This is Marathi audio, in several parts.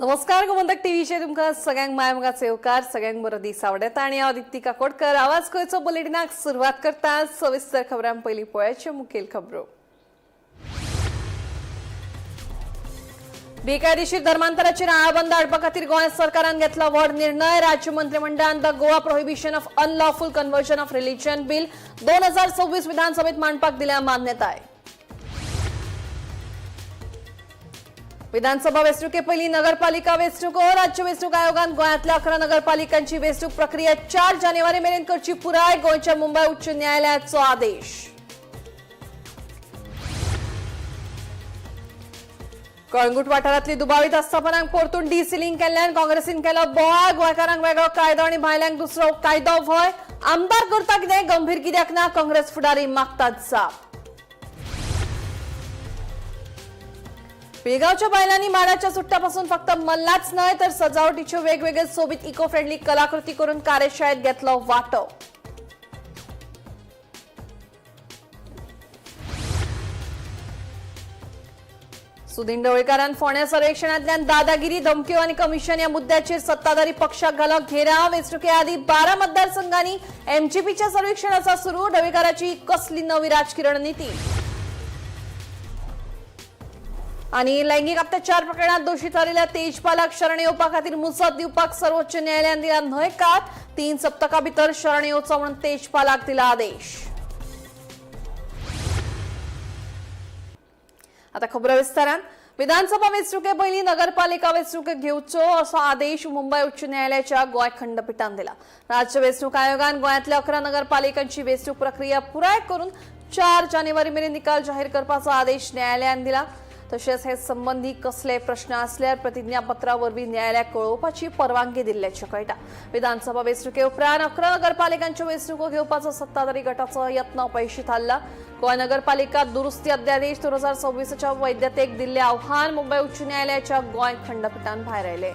नमस्कार गोमंतक टीव्हीचे तुमका सगळ्यांक मायमगाचे येवकार सगळ्यांक बरो दीस आवडता आणि हांव दिप्ती काकोडकर आवाज गोंयचो बुलेटिनाक सुरवात करता सविस्तर खबरां पयलीं पळोवचे मुखेल खबरो। बेकायदेशीर धर्मांतराचेर आळाबंद हाडपा खातीर गोंय सरकारान घेतला व्हड निर्णय। राज्य मंत्रिमंडळान the Goa prohibition of unlawful conversion of religion bill 2026 विधानसभेत मांडपाक दिल्या मान्यताय। विधानसभा वेंचणुके पयलीं नगरपालिका वेंचणुको राज्य वेंचणूक आयोगान गोंयांतल्या 11 नगरपालिकांची वेंचणूक प्रक्रिया 4 जानेवारी मेरेन करची पुराय गोंयच्या मुंबय उच्च न्यायालयाचो आदेश। कळंगूट वाठारांतली दुबावीत आस्थापनांक परतून डिसिलिंग केल्ल्यान काँग्रेसीन केलो बोवाळ। गोंयकारांक वेगळो कायदो आनी भायल्यांक दुसरो कायदो भंय। आमदार करता कितें गंभीर कित्याक ना काँग्रेस फुडारी मागतात जाप। पिळगांवच्या बायलांनी माडाच्या सुट्ट्यापासून फक्त मल्लाच न्हय तर सजावटीच्यो वेगवेगळे सोबीत इको फ्रेंडली कलाकृती करून कार्यशाळेत घेतलो वांटो। सुदीन ढवळकारान फोंड्या सर्वेक्षणांतल्यान दादागिरी धमक्यो आनी कमिशन ह्या मुद्द्याचेर सत्ताधारी पक्षाक घालो घेराव। वेंचणुके आदी 12 मतदारसंघांनी एमजीपीच्या सर्वेक्षणाचा सुरू। ढवळकाराची कसली नवी राजकीय रणनीती। आणि लैंगिक अत्याचार प्रकरणात दोषी ठरलेल्या तेजपालाक शरण येवपा खातीर मुसत दिवपाक सर्वोच्च न्यायालयान दिला न्हयकार। 3 सप्तकां भितर शरण येवचो म्हणून तेजपालाक दिला आदेश। आता खबर विस्तारान। विधानसभा वेंचणुके पयलीं नगरपालिका वेंचणुके घेवच्यो असो आदेश मुंबय उच्च न्यायालयाच्या गोंय खंडपीठान दिला। राज्य वेंचणूक आयोगान गोंयांतल्या 11 नगरपालिकांची वेंचणूक प्रक्रिया पुराय करून 4 जानेवारी मेरेन निकाल जाहीर करपाचो आदेश न्यायालयान दिला। तशेंच हे संबंधी कसले प्रश्न असल्यार प्रतिज्ञापत्रा वरवीं न्यायालयाक कळोवपाची परवानगी दिल्ल्याचें कळटा। विधानसभा वेंचणुके उपरांत 11 नगरपालिकांच्यो वेंचणुको घेवपाचो सत्ताधारी गटाचो यत्न अपयशी थारला। गोंय नगरपालिका दुरुस्ती अध्यादेश 2026च्या वैधतेक दिल्लें आव्हान मुंबय उच्च न्यायालयाच्या गोंय खंडपीठान भायर आयलें।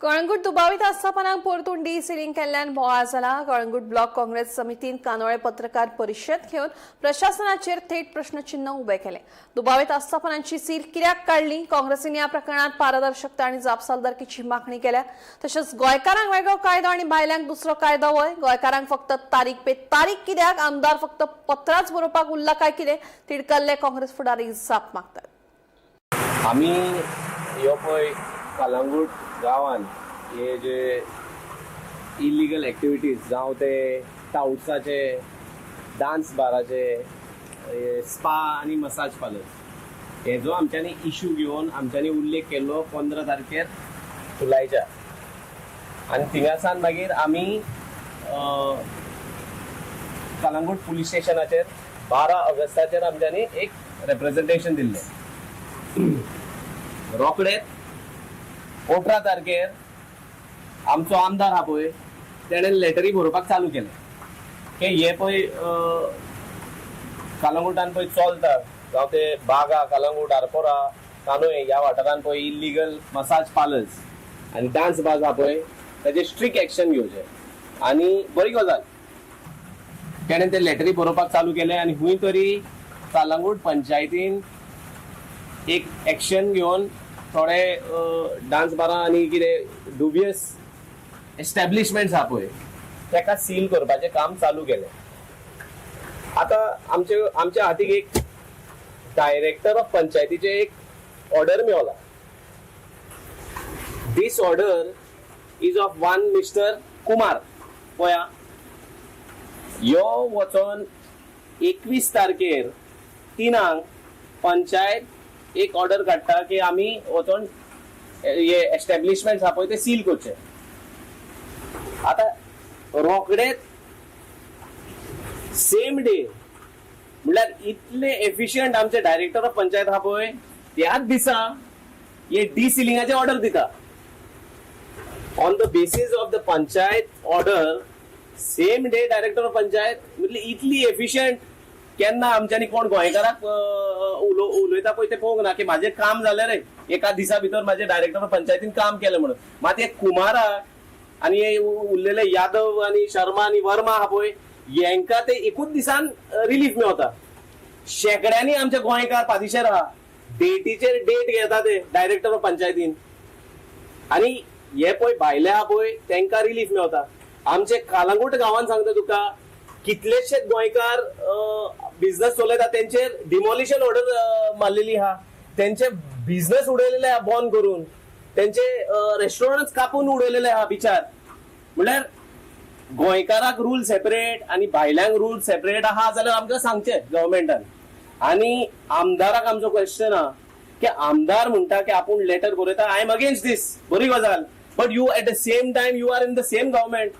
कळंगूट दुबावीत आस्थापनांक परतून डिसिलिंग केल्ल्यान बोवाळ जाला। कळंगूट ब्लॉक काँग्रेस समितीन कानोळे पत्रकार परिशद घेवन प्रशासनाचेर थेट प्रश्नचिन्ह उबे केले। दुबावीत आस्थापनांची सील कित्याक काढली? काँग्रेसीन ह्या प्रकरणात पारदर्शकता आनी जापसालदारकीची मागणी केल्या। तशेंच गोंयकारांक वेगळो कायदो आनी भायल्यांक दुसरो कायदो वय। गोंयकारांक फक्त तारीख पे तारीख कित्याक? आमदार फक्त पत्राच बरोवपाक उरला काय कितें? तिडकल्ले काँग्रेस फुडारी जाप मागतात। आमी ह्यो पळय कळंगूट गांवांत हे जे इलिगल एक्टिविटीज जावं ते टाउट्साचे, डान्स बाराचे, स्पा आनी मसाज पार्लर हेजो आमच्यांनी इश्यू घेवन आमच्यांनी उल्लेख केल्लो 15 तारखेर जुलायच्या। आनी थिंगासान मागीर आमी कळंगूट पुलीस स्टेशनाचेर 12 ऑगस्टाचेर आमच्यांनी एक रिप्रेझेंटेशन दिल्लें। रोखडेच 18 तारखेर आमचो आमदार आहा पळय तेणें लेटरी बरोवपाक चालू केलें की हे पळय कळंगूटान पळय चलता जावं ते बागा, कळंगूट, आरपोरा, कानोय ह्या वाठारान पळय इलिगल मसाज पार्लर्स आनी डान्स बार्स आहा पळय ताजेर स्ट्रिक्ट एक्शन घेवचें। आनी बरी गजाल तेणें ते लेटरी बरोवपाक चालू केलें आनी खूंय तरी कळंगूट पंचायतीन एक एक्शन घेवन थोडे डान्स बारां आनी कितें डुबियस एस्टॅब्लिशमेंट्स आहा पळय ताका सील करपाचें काम चालू केलें। आतां आमच्या हातीक एक डायरेक्टर ऑफ पंचायतीचे एक ऑर्डर मेवला। This order is of one mister Kumar. पळया ह्यो वचोन 21 तारखेर 3 पंचायत एक ऑर्डर काडटा की आमी वचोन हे एस्टॅब्लिशमेंट्स आहा पळय ते सील करचे। आता रोखडेच सेम डे म्हळ्यार इतले एफिशियंट आमचे डायरेक्टर ऑफ पंचायत आहा पळय त्याच दिसा हे डिसिलिंगाचे ऑर्डर दिता। On the basis of the panchayat order same day director of panchayat म्हणजे इतली एफिशियंट केन्ना आमच्यानी कोण गोंयकाराक उलयता पळय ते पळोवंक ना की माझे काम जालें रे एका दिसा भितर माझे डायरेक्टर ऑफ पंचायतीन काम केलें म्हणून मात हे कुमाराक आनी हे उरलेले यादव आनी शर्मा आनी वर्मा आहा पळय हेंका ते एकूच दिसान रिलीफ मेळता शेकड्यांनी आमचे गोंयकार पादेशार आहा डेटीचेर डेट घेता ते डायरेक्टर ऑफ पंचायतीन आनी हे पळय भायले आहा पळय तांकां रिलीफ मेळता आमचे कालंगूट गांवांत सांगता तुका कितलेशेच गोंयकार बिझनेस चलयता तेंचेर डिमॉलिशन ऑर्डर मारलेली आहा तेंचे बिझनेस उडयलेले आहा बंद करून तेंचे रेस्टॉरंट कापून उडयलेले आहा बिचार म्हळ्यार गोंयकाराक रूल सेपरेट आनी भायल्यांक रूल सेपरेट आहा जाल्यार आमकां सांगचे गव्हर्मेंटान आनी आमदाराक आमचो क्वेश्चन आहा की आमदार म्हणटा की आपूण लेटर बरयता आय एम अगेन्स्ट दीस बरी गजाल but you at the same time you are in the same government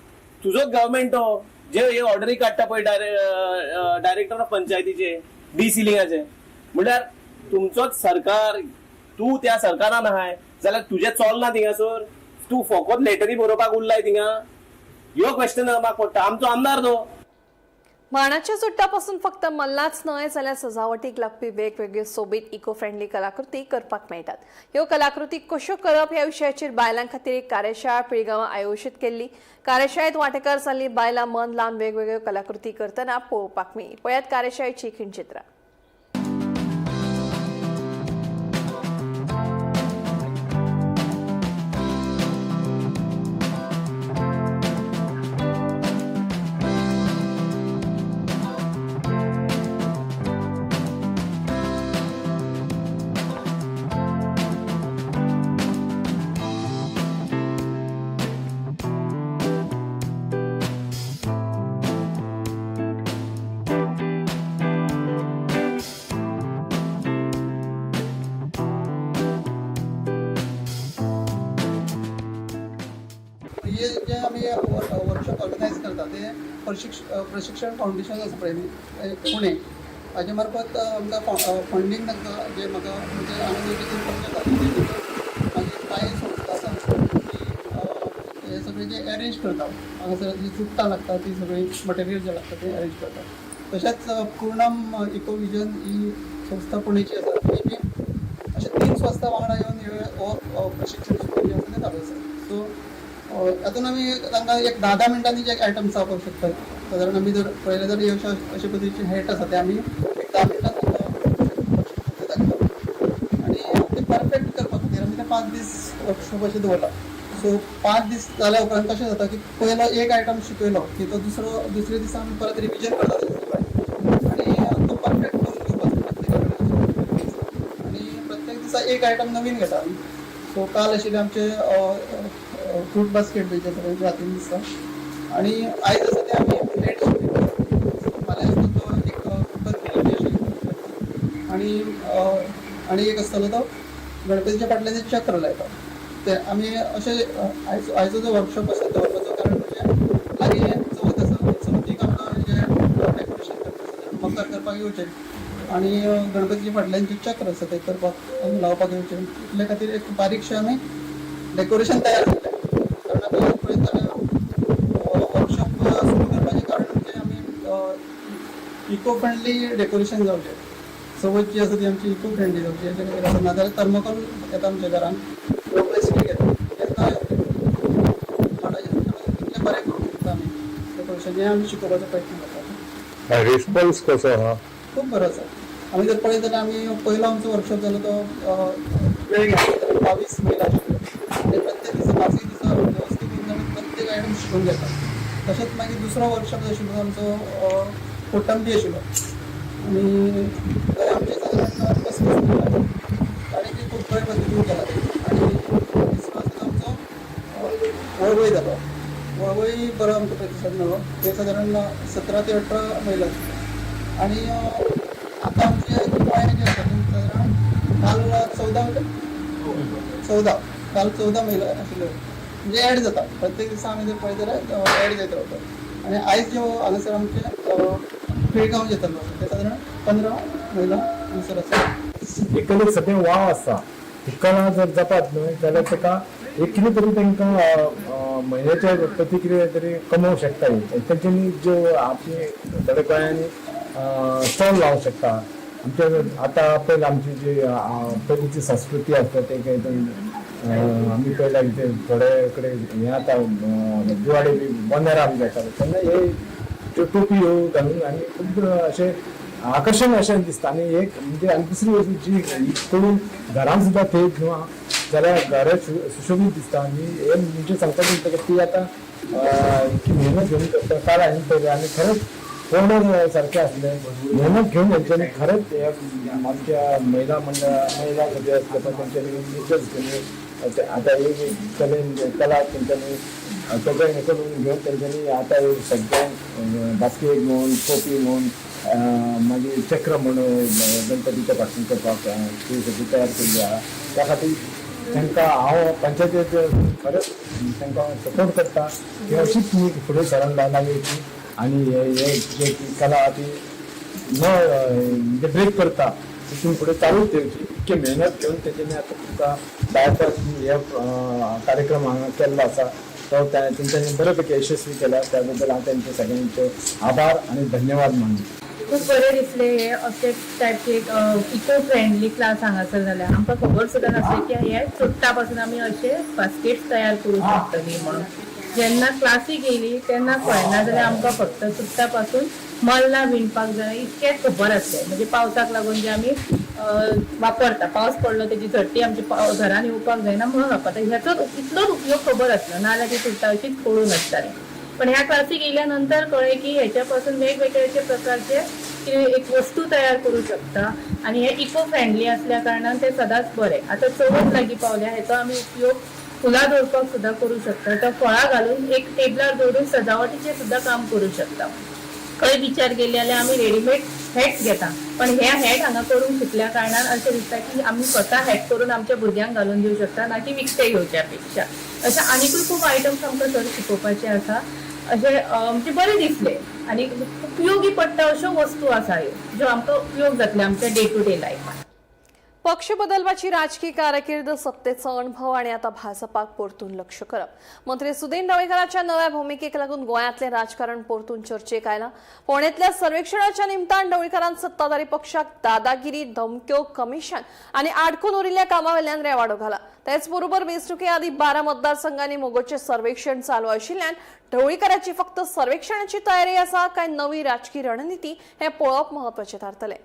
तुजोच गव्हर्मेंट तो जे हे ऑर्डरी काडटा पळय डायरेक्टर ऑफ पंचायतीचे डिसिलिंगाचे म्हळ्यार तुमचोच सरकार तूं त्या सरकारान आहाय जाल्यार तुजें चलना थिंगासोर तूं फकत लेटरी बरोवपाक उरलाय थिंगा ह्यो क्वेश्चन म्हाका पडटा आमचो आमदार तो मानाच्या सुट्टापासून फक्त मल्लाच न्हय जाल्यार सजावटीक लागपी वेगवेगळ्यो सोबीत इको फ्रेंडली कलाकृती करपाक मेळटात ह्यो कलाकृती कश्यो करप ह्या विशयाचेर बायलां खातीर एक कार्यशाळा पिळगांवां आयोजीत केल्ली कार्यशाळेंत वांटेकार जाल्लीं बायलां मन लावन वेगवेगळ्यो कलाकृती करतना पळोवपाक मेळ्ळी पळयात कार्यशाळेची खिणचित्रां हे जे आम्ही वर्कशॉप ऑर्गनायज करता ते प्रशिक्षण फाउंडेशन आसा पळय पुणे हाजे मार्फत आमकां फंडींग तांकां जे म्हाका म्हणजे आमी करचें मागीर कांय संस्था आसा की हे सगळे जे अरेंज करता हांगासर जी चुट्टां लागता ती सगळी मटेरियल जे लागता ते अरेंज करता तशेंच पूर्णम इको विजन ही संस्था पुणेची आसा ती बी अशे 3 संस्था वांगडा येवन हो प्रशिक्षण जे आसा ते चालू आसा सो हातून आमी तांकां एक 10 मिनटांनी जे आयटम्स दाखोवंक शकतात सादारण आमी जर पयले जर अशे पद्दतीचे हेट आसा ते आमी एक 10 मिनटांत आनी ते परफेक्ट करपा खातीर आमी ते 5 दीस वर्कशॉप अशें दवरला सो 5 दीस जाल्या उपरांत कशें जाता की पयलो एक आयटम शिकयलो की तो दुसरे दिसा आमी परत रिविजन करता आनी तो परफेक्ट करून घेवपाचो आनी प्रत्येक दिसा एक आयटम नवीन घेता आमी सो काल आशिल्ले आमचे फ्रूट बास्केट बी जे हातीन दिसता आनी आयज आसा ते आमी प्लेट फाल्यां आसता तो एक कुकर केल्ली अशी आनी एक आसतलो तो गणपतीच्या फाटल्यान चक्र लायता ते आमी अशें आयचो जो वर्कशॉप आसा दवरपाचो कारण म्हणजे लागीं चवथ आसा चवथीक आमकां जे डेकोरेशन करता मकर करपाक येवचें आनी गणपतीच्या फाटल्यान जे चक्र आसा ते करपाक लावपाक येवचें इतले खातीर एक बारीकशें आमी डेकोरेशन तयार केलें कारण आमी पळयत जाल्यार वर्कशॉप सुरू करपाचें कारण म्हणजे आमी इको फ्रेंडली डेकोरेशन जावचें चवथ जी आसा ती आमची इको फ्रेंडली जावची हेचे खातीर आसा नाजाल्यार थर्मोकॉल येता आमच्या घरान प्लास्टीक येता तेन्ना कितलें बरें करूंक शकता आमी डेकोरेशन हें आमी शिकोवपाचो प्रयत्न करता रिस्पॉन्स कसो आहा खूब बरो आसा आमी जर पळयत जाल्यार आमी पयलो आमचो वर्कशॉप जालो तो वेळ घेतलो 22 महिला आनी प्रत्येक दिसा 5 दिसा वेवस्थीत आमी प्रत्येक आयटम शिकून घेता तशेंच मागीर दुसरो वर्कशॉप जो आशिल्लो आमचो कोटंबी आशिल्लो आनी थंय आमचे सादारण 35 महिला आनी ती खूब बरे पद्दतीन केला आनी तिसरो आसा आमचो वळवय जालो वळवय बरो आमकां प्रतिसाद मेळ्ळो ते सादारण 17 ते 18 महिला आनी आतां आमचे गोंय जे आसा ते सादारण काल 14 महिला आशिल्ल्यो म्हणजे एड जाता प्रत्येक दिसा आमी जर पळयत जाल्यार एड जायत रावता आनी आयज ज्यो हांगासर आमचे पिळगांव येतालो ते सादारण 15 महिला हांगासर आसा एकंदरीत सगळें वाव आसा ही कला जर जातात न्हय जाल्यार ताका एक कितें तरी तांकां महिन्याच्या प्रतिक्रिया तरी कमवू शकता त्यांच्यानी जो आपली थोड्या गोंयांनी स्टॉल लावू शकता. आमच्या आता पहिले आमची जी पहिलीची संस्कृती असता ते काही आम्ही पहिला इथे थोड्याकडे हे आता दिवाळी बंदारा आमी जाता तेन्ना हे टोपी ह्यो घालून आनी खूब अशें आकर्षण अशें दिसता. आनी एक म्हणजे आनी दुसरी वस्त जी करून घरान सुद्दां थंय किंवा जाल्यार घर सुशोभीत दिसता. आनी हे म्हणजे सांगता म्हणटकीर ती आतां इतकी मेहनत घेवन करता काल हांवें पळयलें आनी खरेंच पूर्ण सारकें आसलें. मेहनत घेवन तेंच्यांनी खरेंच हे आमच्या महिला सगळे आसले पण तेंच्यांनी इज्जत केली. आतां एक कला तेंच्यांनी तेजें हें करून घेवन तेंच्यांनी आतां सगळ्यांक बास्केट म्हूण टोपी म्हूण मागीर चक्र म्हूण गणपतीच्या पासून करपाक ती सगळी तयार केल्ली आहा. त्या खातीर तांकां हांव पंचायतीचे खरेंच तांकां सपोर्ट करता की अशीच ती फुडें सरून लावची आनी हे जी कला आहा ती म्हणजे ब्रेक करता तितून फुडें चालूच ठेवची. इतकी मेहनत घेवन तेंच्यांनी आतां तुमकां डायपर हे कार्यक्रम हांगा केल्लो आसा तो तेंच्यांनी बरे पैकी यशस्वी केला. त्या बद्दल हांव तेंचे सगळ्यांचे आभार आनी धन्यवाद मानता. खूप बरें दिसले हे अशे टायपचे इको फ्रेंडली क्लास हांगासर जाल्यार आमकां खबर सुद्दां नासली की हे चुट्टा पासून आमी अशे बास्केट्स तयार करूं शकतली म्हणून. जेन्ना क्लासीक येयली तेन्ना कळना जाल्यार आमकां फक्त चुट्टा पासून मल्लां विणपाक जाय इतकेंच खबर आसलें. म्हणजे पावसाक लागून जे आमी वापरता पावस पडलो तेजी झट्टी आमच्या घरान येवपाक जायना म्हणून वापरता ह्याचो इतलोच उपयोग खबर आसलो नाल्यार ती चुट्टा अशीच पडून आसताली. पण ह्या क्लासीक येयल्यानंतर कळ्ळें की ह्याच्या पासून वेगवेगळे प्रकारचे एक वस्तू तयार करू शकता आणि हे इको फ्रेंडली असल्या कारणान ते सदांच बरे. आता चवथ लागीं पावल्या हेचो आमी उपयोग फुलां दवरपाक सुद्दां करू शकता. तो फळां घालून एक टेबलार दवरून सजावटीचें सुद्दां काम करू शकता. खंय विचार केले जाल्यार आमी रेडीमेड हॅट्स घेता पण हे हॅट हांगा करून शिकल्या कारणान अशें दिसता की आमी स्वता हॅट करून आमच्या भुरग्यांक घालून दिवं शकता ना की विकते घेवच्या पेक्षा. अशें आनीकूय खूब आयटम्स आमकां सर शिकोवपाचे आसा. अशें म्हणजे बरें दिसलें आनी उपयोगी पडटा अश्यो वस्तू आसा ह्यो ज्यो आमकां उपयोग जातले आमच्या डे टू डे लायफान. पक्ष बदलपाची राजकीय कारकीर्द सत्तेचो अणभव आणि आता भाजपाक परतून लक्ष करप. मंत्री सुदीन ढवळीकरांच्या नव्या भूमिकेक लागून गोंयांतलें राजकारण परतून चर्चेक आयलां. फोंडेंतल्या सर्वेक्षणाच्या निमतान ढवळीकरान सत्ताधारी पक्षाक दादागिरी धमक्यो कमिशन आनी आडकून उरिल्ल्या कामावेल्यान रेवाडो घाला. तेच बरोबर वेंचणुके आदी 12 मतदारसंघांनी मोगोचें सर्वेक्षण चालू आशिल्ल्यान ढवळीकराची फक्त सर्वेक्षणाची तयारी आसा काय नवी राजकीय रणनीती हे पळोवप म्हत्वाचें थारतलें.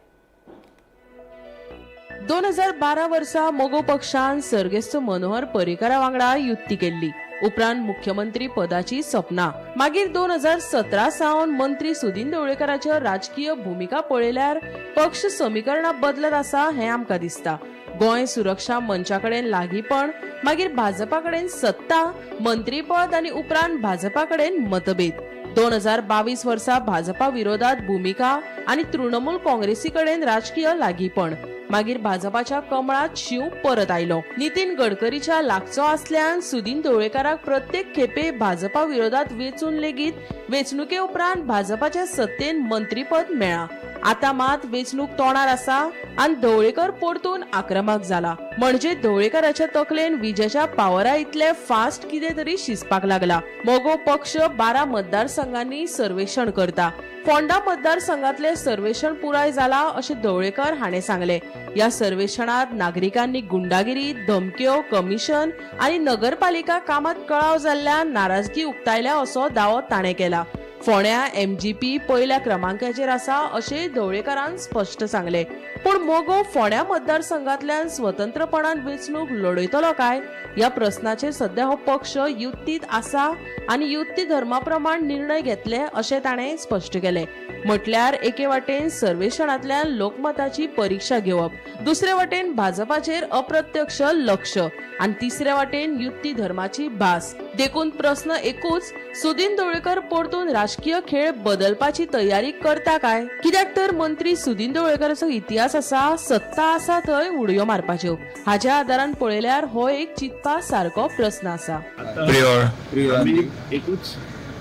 2012 वर्सा मोगो पक्षान सर्गेस्त मनोहर पर्रीकारा वांगडा युती केल्ली. उपरांत मुख्यमंत्री पदाची सपना. मागीर 2017 सावन मंत्री सुदीन ढवळीकराच्यो राजकीय भूमिका पळयल्यार पक्ष समीकरणां बदलत आसा हें आमकां दिसता. गोंय सुरक्षा मंचा कडेन लागींपण, मागीर भाजपा कडेन सत्ता, मंत्रीपद आनी उपरांत भाजपा कडेन मतभेद. 2022 वर्सा भाजपा विरोधात भूमिका आनी तृणमूल काँग्रेसी कडेन राजकीय लागींपण. मागीर भाजपाच्या कमळात शिव परत आयलो. नितीन गडकरीच्या लागचो आसल्यान सुदीन ढवळीकराक प्रत्येक खेपे भाजपा विरोधात वेचून लेगीत वेचणुके उपरांत भाजपाच्या सत्तेन मंत्रीपद मेळ्ळा. आता मात वेचणूक तोंडार आसा आनी ढवळीकर परतून आक्रमक जाला. म्हणजे ढवळीकराच्या तकलेन विजेच्या पावरा इतले फास्ट कितें तरी शिजपाक लागला. मोगो पक्ष 12 मतदारसंघांनी सर्वेक्षण करता. फोंडा मतदारसंघातले सर्वेक्षण पुराय जाला अशें ढवळीकर हाणें सांगले. या सर्वेक्षणात नागरिकांनी गुंडागिरी, धमक्यो, कमिशन आनी नगरपालिका कामात कळाव जाल्ल्यान नाराजगी उक्तायल्या असो दावो ताणें केला. फोंड्या MGP पयल्या क्रमांकाचेर आसा अशें ढवळीकरान स्पश्ट सांगले. पूण मोगो फोंड्या मतदारसंघातल्यान स्वतंत्रपणान वेचणूक लढयतलो काय ह्या प्रस्नाचेर सध्या हो पक्ष युतीत आसा आनी युती धर्माप्रमाण निर्णय घेतले अशें ताणें स्पश्ट केले. म्हटल्यार एके वाटेन सर्वेक्षणांतल्यान लोकमताची परीक्षा घेवप, दुसरे वाटेन भाजपाचेर अप्रत्यक्ष लक्ष आनी तिसरे वाटेन युती धर्माची भास. देखून प्रश्न एकूच, सुदीन ढवळीकर परतून राजकीय खेळ बदलपाची तयारी करता काय? कित्याक तर मंत्री सुदीन ढवळीकराचो इतिहास आसा, सत्ता आसा थंय उडयो मारपाच्यो. हाच्या आदारान पळयल्यार हो एक चिंतपा सारको प्रश्न आसा. आम्ही एकूच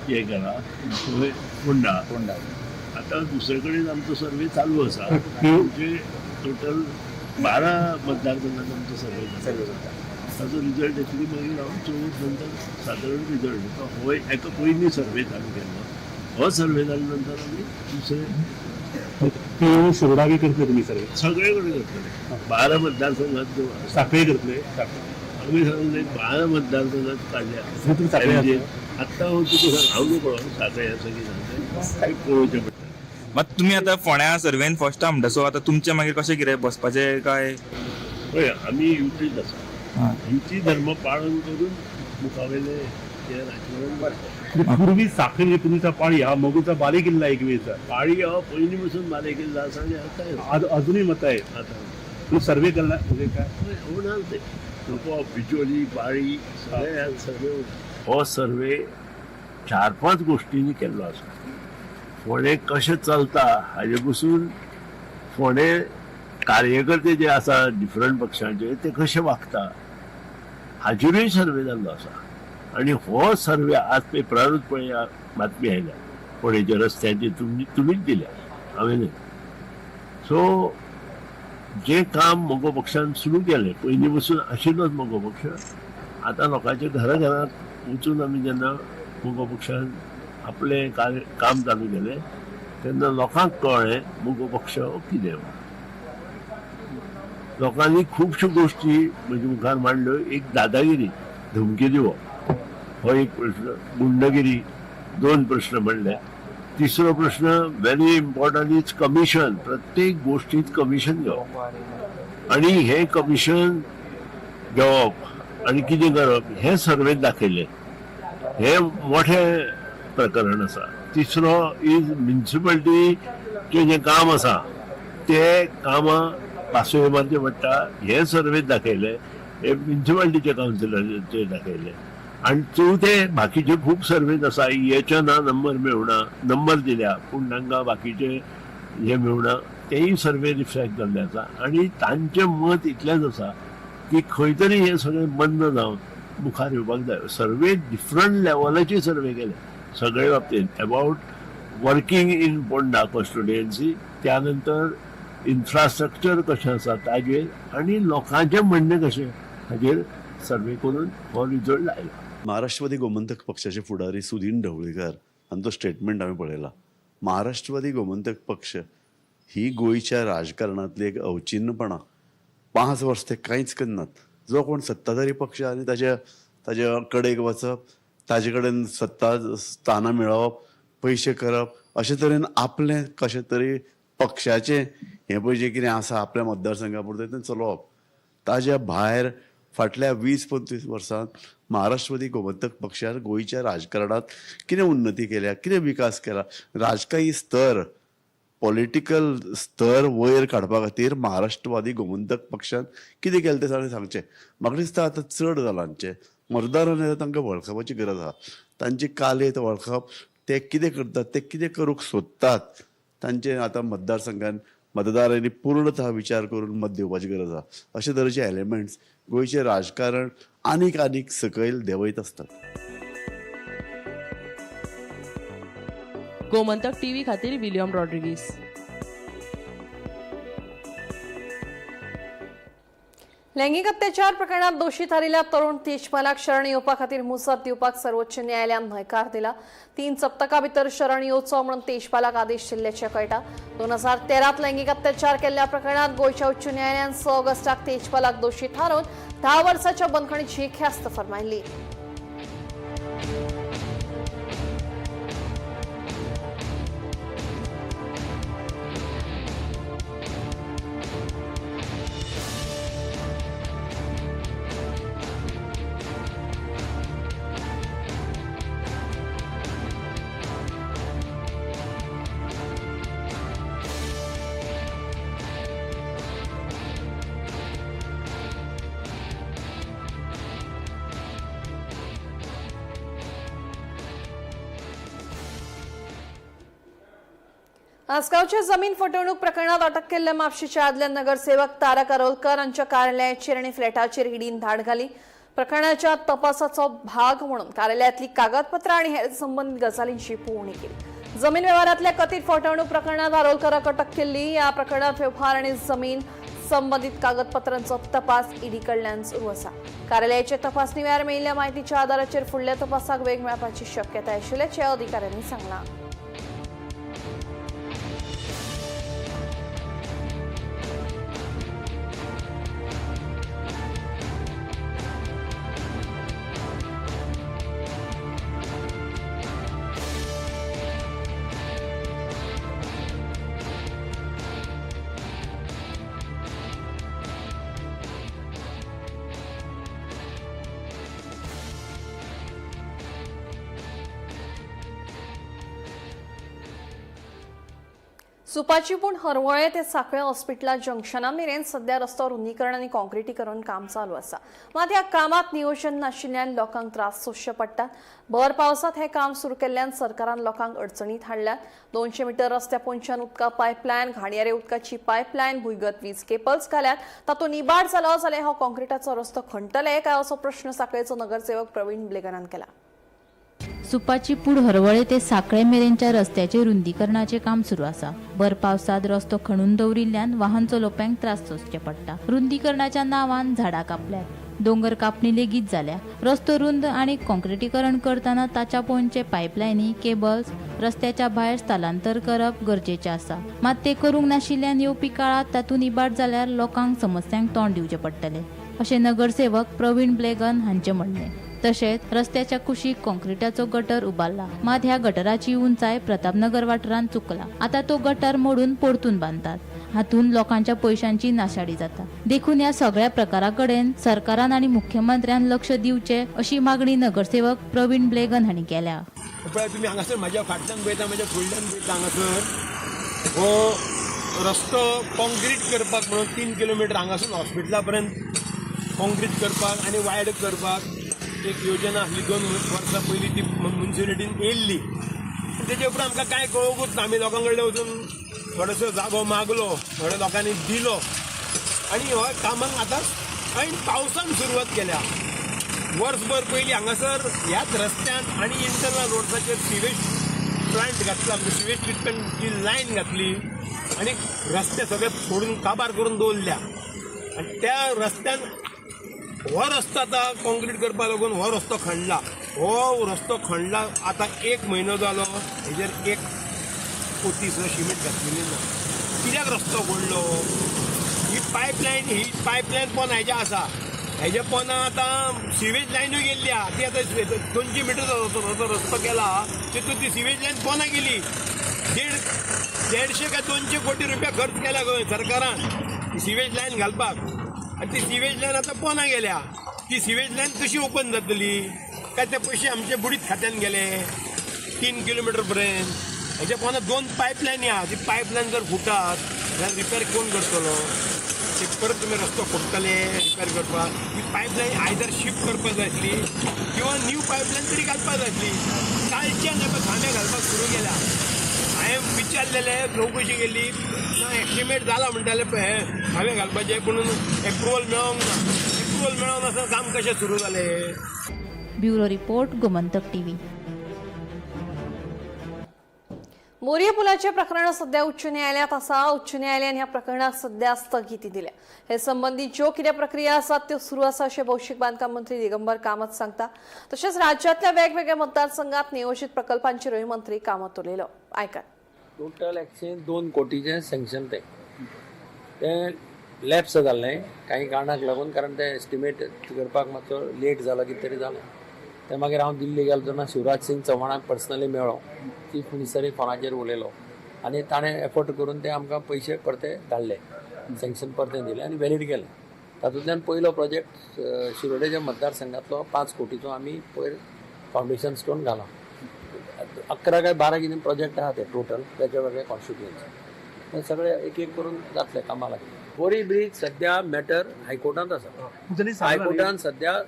हे केला फोंडा. आता दुसरे कडेन आमचो सर्वे चालू आसा. म्हणजे टोटल 12 मतदारसंघात आमचो सर्वे जाता. ताचो रिजल्ट येतली मागीर हांव 24 नंतर सादारण रिजल्ट येता. हो एका पयलीं सर्वे चालू केल्लो. हो सर्वे जाल्या नंतर आमी दुसरे PO शिरोडावी करतले तुमी सर्वे सगळे कडेन करतले. 12 मतदारसंघात जो आसा. साखळे करतले आमी सांगले 12 मतदारसंघात काडल्या. तुमी साखळे म्हणजे आत्ता हांव तुका सांग, हांव नको सांगलें आसा की सांगलें पळोवचें पडटा. मात तुमी आतां फोंड्या सर्वेन फर्स्ट टायम म्हणटा, सो आतां तुमचें मागीर कशें कितें बसपाचें काय? पळय आमी युतीच आसा. युती धर्म पाळन करून मुखावेले हे राजकारण करता. पूर्वी साखळे म्हणजे तुमचा पाळी हा मोगूचा बालेकिल्ला एक वेळचा पाळी हो पयलीं पसून बालेकिल्लो आसा आनी आतां अजूनही मत आहे. आतां तुम्ही सर्वे केला म्हणजे काय होणार ते लोक बिचोली पाळी सगळे सर्वे हो सर्वे 4-5 गोष्टींनी केल्लो आसा. फोंडे कशें चलता हाजे पसून फोंडे कार्यकर्ते जे आसा डिफरंट पक्षांचे ते कशे वागता हाजेरूय सर्वे जाल्लो आसा. आनी हो सर्वे आज पेपरारूच पळया बातमी आयल्या फोंडेच्या रस्त्याची तुमीच दिल्या हांवें न्हय. सो जे काम मोगो पक्षान सुरू केलें पयलीं पसून आशिल्लोच मोगो पक्ष, आतां लोकांच्या घरांत वचून आमी जेन्ना मोगो पक्षान आपलें काम चालू केलें तेन्ना लोकांक कळ्ळें मोगो पक्ष हो कितें. लोकांनी खुबश्यो गोश्टी म्हजे मुखार मांडल्यो. एक दादागिरी, धमकी दिवप हो एक प्रश्न. गुंडगिरी 2 प्रश्न मांडले. तिसरो प्रश्न व्हेरी इम्पॉर्टंट इज कमिशन. प्रत्येक गोष्टीत कमिशन घेवप आनी हे कमिशन घेवप आनी कितें करप हे सर्वेत दाखयले. हे मोठें प्रकरण आसा. तिसरो इज म्युनिसिपालिटीचें जें काम आसा ते कामां पासोय मारचे पडटा हे सर्वेत दाखयले. हे म्युनिसिपालिटीचे कावन्सिलराचे दाखयले. आनी चवथे बाकीचे खूब सर्वेज आसा. EHना नंबर मेळना, नंबर दिल्या पूण तांकां बाकीचे हे मेळना, तेय सर्वे रिफ्लेक्ट जाल्ले आसा. आनी तांचें मत इतलेंच आसा की खंय तरी हे सगळें बंद जावन मुखार येवपाक जाय. सर्वे डिफरंट लेवलाचे सर्वे केले सगळे बाबतींत. About working in Ponda constituency, त्या नंतर इन्फ्रास्ट्रक्चर कशें आसा ताजेर आनी लोकांचें म्हणणें कशें हाजेर सर्वे करून हो रिजल्ट लायला. महाराष्ट्रवादी गोमंतक पक्षाचे फुडारी सुदीन ढवळीकर हांचो स्टेटमेंट हांवें पळयला. महाराष्ट्रवादी गोमंतक पक्ष ही गोंयच्या राजकारणांतली एक अवचिन्नपणां. 5 वर्स ते कांयच करनात. जो कोण सत्ताधारी पक्ष आनी ताज्या कडेक वचप, ताजे कडेन सत्ता स्थानां मेळोवप, पयशे करप, अशे तरेन आपलें कशें तरी पक्षाचें हें पळय जें कितें आसा आपल्या मतदारसंघा पुरतें तें चलोवप. ताज्या भायर फाटल्या 20-25 वर्सांत महाराष्ट्रवादी गोमंतक पक्षान गोंयच्या राजकारणात कितें उन्नती केल्या, कितें विकास केला, राजकीय स्तर, पॉलिटिकल स्तर वयर काडपा खातीर महाराष्ट्रवादी गोमंतक पक्षान कितें केलें तें सांगचें. म्हाका दिसता आतां चड जालांचे मतदारांनी तांकां वळखपाची गरज आसा. तांची कालेत वळखप, ते कितें करतात, ते कितें करूंक सोदतात, तांचे आतां मतदारसंघान मतदारांनी पूर्णतः विचार करून मत दिवपाची गरज आसा. अशे तरेचे एलिमेंट्स गोंयचें राजकारण आनीक सकयल देंवयत असतात. गोमंतक टीव्ही खातीर विलियम रॉड्रिगीस. लैंगिक अत्याचार प्रकरणात दोषी थारिल्ल्या तरुण तेजपालाक शरण येवपा खातीर मुसत दिवपाक सर्वोच्च न्यायालयान न्हयकार दिला. 3 सप्तकां भितर शरण येवचो म्हणून तेजपालाक आदेश दिल्ल्याचें कळटा. 2013 लैंगिक अत्याचार केल्ल्या प्रकरणात गोंयच्या उच्च न्यायालयान 6 ऑगस्टाक तेजपालाक दोषी थारावन 10 वर्सांच्या बंदखणीची ख्यास्त फरमायल्ली. आसगावच्या जमीन फटवणूक प्रकरणात अटक केल्ल्या म्हापशेच्या आदले नगरसेवक तारा कारोलकर हांच्या कार्यालयाचेर आनी फ्लॅटाचेर ईडीन धाड घाली. प्रकरणाच्या तपासाचो भाग म्हणून कार्यालयातली कागदपत्रां आनी हेर संबंधीत गजालींची पळोवणी केली. जमीन वेव्हारांतल्या कथीत फटवणूक प्रकरणात आरोलकराक अटक केल्ली. ह्या प्रकरणात वेव्हार आनी जमीन संबंधित कागदपत्रांचो तपास ईडी कडल्यान सुरू आसा. कार्यालयाचे तपासणी वेळार मेळिल्ल्या म्हायतीच्या आदाराचेर फुडल्या तपासाक वेग मेळपाची शक्यताय आशिल्ल्याचे अधिकाऱ्यांनी सांगलां. सुपाची पूण हरवळे ते सांखळे हॉस्पिटला जंक्शना मेरेन सध्या रस्तो रुंदीकरण आनी कॉन्क्रिटीकरण काम चालू आसा. मात ह्या कामात नियोजन नाशिल्ल्यान लोकांक त्रास सोंसचे पडटात. भर पावसात हे काम सुरू केल्ल्यान सरकारान लोकांक अडचणीत हाडल्यात. 200 मीटर रस्त्या पोंच्यान उदका पायपलायन, घाणयारे उदकाची पायपलायन, भुंयगत वीज केबल्स घाल्यात. तातूंत इबाड जालो जाल्यार हो कॉन्क्रिटाचो रस्तो खणटले काय असो प्रश्न सांखळेचो नगरसेवक प्रवीण ब्लेगनान केला. सुपाची पूड हरवळे ते सांखळे मेरेनच्या रस्त्याचे रुंदीकरणाचे काम सुरू आसा. भर पावसात रस्तो खणून दवरिल्ल्यान वाहन चलोवप्यांक त्रास सोंसचे पडटा. रुंदीकरणाच्या नांवान झाडां कापल्यात, दोंगर कापणी लेगीत जाल्या. रस्तो रुंद आनी कॉन्क्रिटीकरण करतना ताच्या पोंचे पायपलायनी, केबल्स रस्त्याच्या भायर स्थलांतर करप गरजेचें आसा. मात ते करूंक नाशिल्ल्यान येवपी काळात तातूंत इबाड जाल्यार लोकांक समस्यांक तोंड दिवचें पडटलें अशें नगरसेवक प्रवीण ब्लेगन हांचें म्हणणें. तशेंच रस्त्याच्या कुशीक कॉन्क्रिटाचो गटर उबारला. मात ह्या गटराची उंचाय प्रतापनगर वाठारांत चुकला. आता तो गटर मोडून परतून बांदतात. हातून लोकांच्या पैशांची नाशाडी जाता. देखून ह्या सगळ्या प्रकाराकडेन सरकारान आनी मुख्यमंत्र्यान लक्ष दिवचें अशी मागणी नगरसेवक प्रवीण ब्लेगन हांणी केल्या. तुम्ही हांगासर म्हाज्या फाटल्यान पळयता, म्हाज्या फुडल्यान पळयता, हांगासर हो रस्तो कॉन्क्रीट करपाक म्हणून 3 किलोमीटर हांगासून हॉस्पिटला पर्यंत कॉन्क्रीट करपाक आनी वायड करपाक एक योजना आसली. 2 वर्सां पयलीं ती म्युनिसिपालिटीन येयल्ली. तेजे उपरांत आमकां कांय कळोवंकूच ना. आमी लोकां कडल्यान वचून थोडोसो जागो मागलो, थोड्या लोकांनी दिलो आनी हो कामाक आतां आनी पावसान सुरवात केल्या. वर्सभर पयलीं हांगासर ह्याच रस्त्यान आनी इंटरनल रोड्साचेर सिवेज प्लांट घातला, सिवेज ट्रिटमेंटची लायन घातली आनी रस्ते सगळे फोडून काबार करून दवरल्या. आनी त्या रस्त्यान हो रस्तो आतां कॉन्क्रीट करपाक लागून हो रस्तो खणला. हो रस्तो खणला आतां 1 म्हयनो जालो. हेजेर 1 कोटी सुद्दां सिमेंट घातलेली ना. कित्याक रस्तो खणलो? ही पायपलायन पोंद हेजे आसा. हेजे पोंदा आतां सिवेज लायनूय गेल्ल्या. ती आतां 200 मीटर जो रस्तो केला तितून ती सिवेज लायन पोंदा गेली. 150 काय 200 कोटी रुपया खर्च केला गोंय सरकारान सिवेज लायन घालपाक. आनी ती सिवेज लायन आतां पोंदा गेल्या. ती सिवेज लायन कशी ओपन जातली? काय ते पयशे आमचे बुडीत खात्यान गेले 3 किलोमीटर पर्यंत. हेजे पोंदा 2 पायपलायनी आहा. ती पायपलायन जर फुटात जाल्यार रिपेर कोण करतलो? ते परत तुमी रस्तो फोडटले रिपेर करपाक. ही पायपलायन आयदर शिफ्ट करपाक जाय आसली किंवा न्यू पायपलायन तरी घालपाक जाय आसली. कालच्यान आतां खांबे घालपाक सुरू केल्या. हांवें विचारलेले, चवकशी केली ना, एस्टिमेट जाला म्हणटाले पळय खांबे घालपाचे, पूण एप्रुवल मेळोंक ना. एप्रुवल मेळोन आसा काम कशें सुरू जालें. Bureau report, Gomantak TV. मोरये पुलाचे प्रकरण सध्या उच्च न्यायालयात आसा. उच्च न्यायालयान ह्या प्रकरणाक सध्या स्थगिती दिल्या. हे संबंधी ज्यो कितें प्रक्रिया आसात त्यो सुरू आसा अशें भौशीक बांदकाम मंत्री दिगंबर कामत सांगता. तशेंच राज्यातल्या वेगवेगळ्या मतदारसंघात नियोजित प्रकल्पांचेरूय मंत्री कामत उलयलो. आयकात. टोटल 102 कोटीचे सँक्शन ते लॅप्स जाल्लें कांय कारणाक लागून. कारण ते एस्टिमेट करपाक मातसो लेट जालो, कितें तरी जालें. ते मागीर हांव दिल्ली गेलो तेन्ना शिवराज सिंग चव्हाणाक पर्सनली मेळ्ळो. चीफ मिनिस्टरी फोनाचेर उलयलो आनी ताणें एफर्ट करून ते आमकां पयशे परते धाडले, सँक्शन परते दिले आनी वॅलीड केले. तातूंतल्यान पयलो प्रोजेक्ट शिरोडेच्या मतदारसंघातलो 5 कोटीचो आमी पयर फावंडेशन स्टोन घाला. 11 काय 12 कितें प्रोजेक्ट आहा ते टोटल वेगळे वेगळे कॉन्स्टिट्युएन्सी. सगळे एक एक करून जातले कामां लागले. बोरी ब्रीज सध्या मॅटर हायकोर्टांत आसा. हायकोर्टान सध्या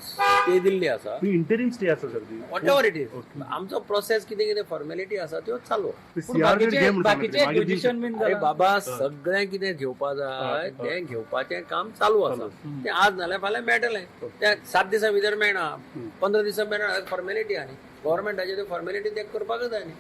स्टे दिल्ली आसा. इंटरिम स्टे आसा sir. What ever it is. आमचो प्रोसेस कितें कितें फॉर्मेलिटी आसा त्यो चालू. अरे बाबा, सगळें कितें घेवपा जाय तें घेवपाचें काम चालू आसा. तें आज नाल्यार फाल्यां मेळटलें. तें 7 दिसां भितर मेळना, 15 दिसां मेळना. फॉर्मेलिटी आनी गव्हर्मेंटाचे त्यो फॉर्मेलिटी ते करपाकच जाय न्ही.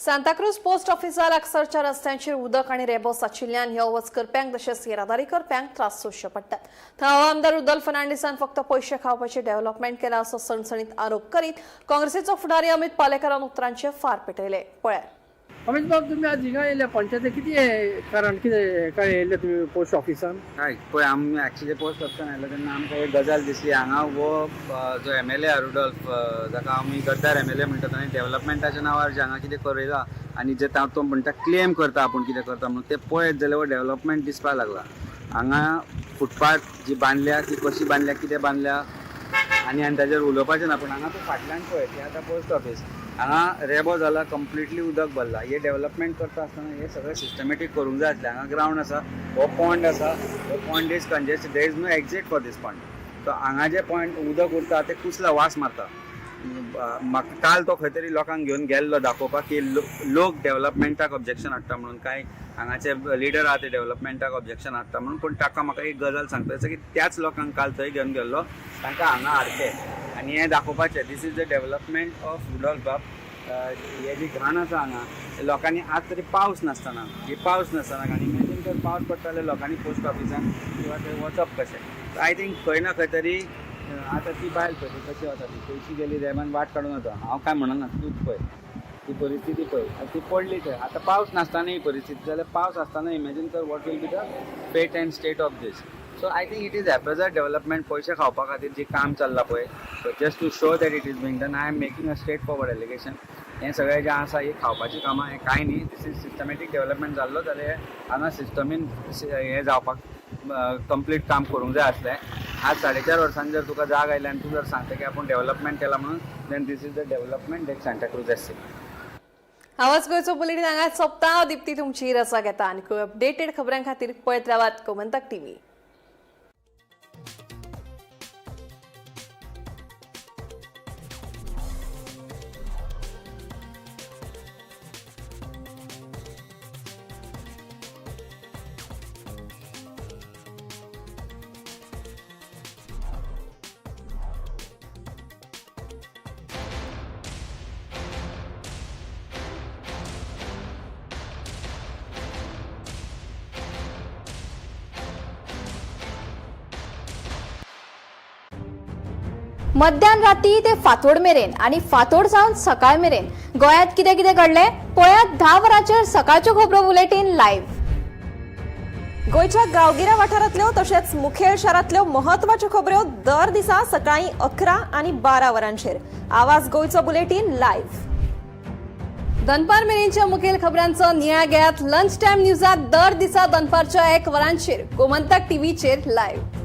सांताक्रूज पोस्ट ऑफिसा लागसारच्या रस्त्यांचेर उदक आनी रेबो साचिल्ल्यान ह्या वच करप्यांक तशेंच येरादारी करप्यांक त्रास सोंसचे पडटात. थंय आमदार उदल फर्नांडिसान फक्त पयशे खावपाचें डेव्हलपमेंट केला असो सणसणीत आरोप करीत काँग्रेसीचो फुडारी अमित पालेकरान उतरांचे फार पेटयले. पळयात. अमित बाब, तुम्ही आज हिंगा येयले पंचायती किती कारण कितें काय येयले तुम्ही पोस्ट ऑफिसान? हय पळय, आमी एक्चुअली पोस्ट ऑफिसान आयलो तेन्ना आमकां एक गजाल दिसली. हांगा हो जो MLA रुडॉल्फ, जाका आमी गद्दार MLA म्हणटा, ताणें डेव्हलपमेंटाच्या नांवार जे हांगा कितें करयलां आनी जे तो म्हणटा क्लेम करता आपूण कितें करता म्हणून, ते पळयत जाल्यार हो डेव्हलपमेंट दिसपाक लागला. हांगा फुटपाथ जी बांदल्या ती कशी बांदल्या, कितें बांदल्या आनी ताजेर उलोवपाचें ना. पूण हांगा तूं फाटल्यान पळय, तें आतां पोस्ट ऑफिस, हांगा रेबो जाला, कंप्लिटली उदक भरला. हे डेव्हलपमेंट करता आसतना हे सगळें सिस्टमॅटीक करूंक जाय आसलें. हांगा ग्रावंड आसा, हो पॉन्ड आसा, हो pond is congested, there is no exit for this pond. So हांगा जे पॉयंट उदक उरता ते कुसला वास मारता. म्हाका काल तो खंय तरी लोकांक घेवन गेल्लो दाखोवपाक की लोक डेव्हलपमेंटाक ऑब्जेक्शन हाडटा म्हणून, कांय हांगाचे लिडर आहा ते डेव्हलपमेंटाक ऑब्जेक्शन हाडटा म्हणून. पूण ताका म्हाका एक गजाल सांगपाची की त्याच लोकांक काल थंय घेवन गेल्लो, तांकां हांगा हाडचे आनी हें दाखोवपाचें this is the development of Rudolf बाब. हे जी घाण आसा हांगा, लोकांनी आज तरी पावस नासतना, आनी इमॅजीन कर पावस पडटा जाल्यार लोकांनी पोस्ट ऑफिसान किंवा थंय वचप कशें. आय थिंक खंय ना खंय तरी आतां ती बायल पळय ती कशी वता, ती पयशी गेली रेमान वाट काडून वता. हांव काय म्हणना, तूंच पळय ती परिस्थिती पळय, ती पडली थंय. आतां पावस नासतना ही परिस्थिती जाल्यार पावस आसतना इमॅजीन कर what will be the fate and state of this. So I think it is a bizarre development. पयशे खावपा खातीर जी काम चल्लां पळय, just to show that it is being done, I am making a straightforward allegation. हें सगळें जें आसा ही खावपाची कामां, हें कांय न्ही. दीस इज सिस्टमॅटीक डेव्हलपमेंट जाल्लो जाल्यार हांगा सिस्टमीन हें जावपाक कंप्लीट काम करूंक जाय आसलें. आज 4.5 वर्सांनी जर तुका जाग आयल्या आनी तूं जर सांगता की आपूण डेव्हलपमेंट केला म्हणून, then this is the development that Santacruz has seen. आवाज गोंयचो बुलेटीन हांगा सोंपता. दिप्ती तुमची रसा घेता आनी अपडेटेड खबरां खातीर पळयत रावात गोमंतक TV. मध्यान राती ते फातोड मेरेन आणि फातोड सावन सकाळ मेरेन गोंयांत कितें कितें घडलें पळयात 10 वरांचेर सकाळच्यो खबरो बुलेटीन लायव्ह. गोंयच्या गांवगिऱ्या वाठारांतल्यो तशेंच मुखेल शारांतल्यो महत्वाच्यो खबरो दर दिसा सकाळीं 11 आनी 12 वरांचेर. आवाज गोंयचो बुलेटीन लायव्ह. दनपार मेरेनच्या मुखेल खबरांचो नियाळ घेयात लंच टायम न्यूजात दर दिसा दनपारच्या 1 वरांचेर गोमंतक TVचेर लायव्ह.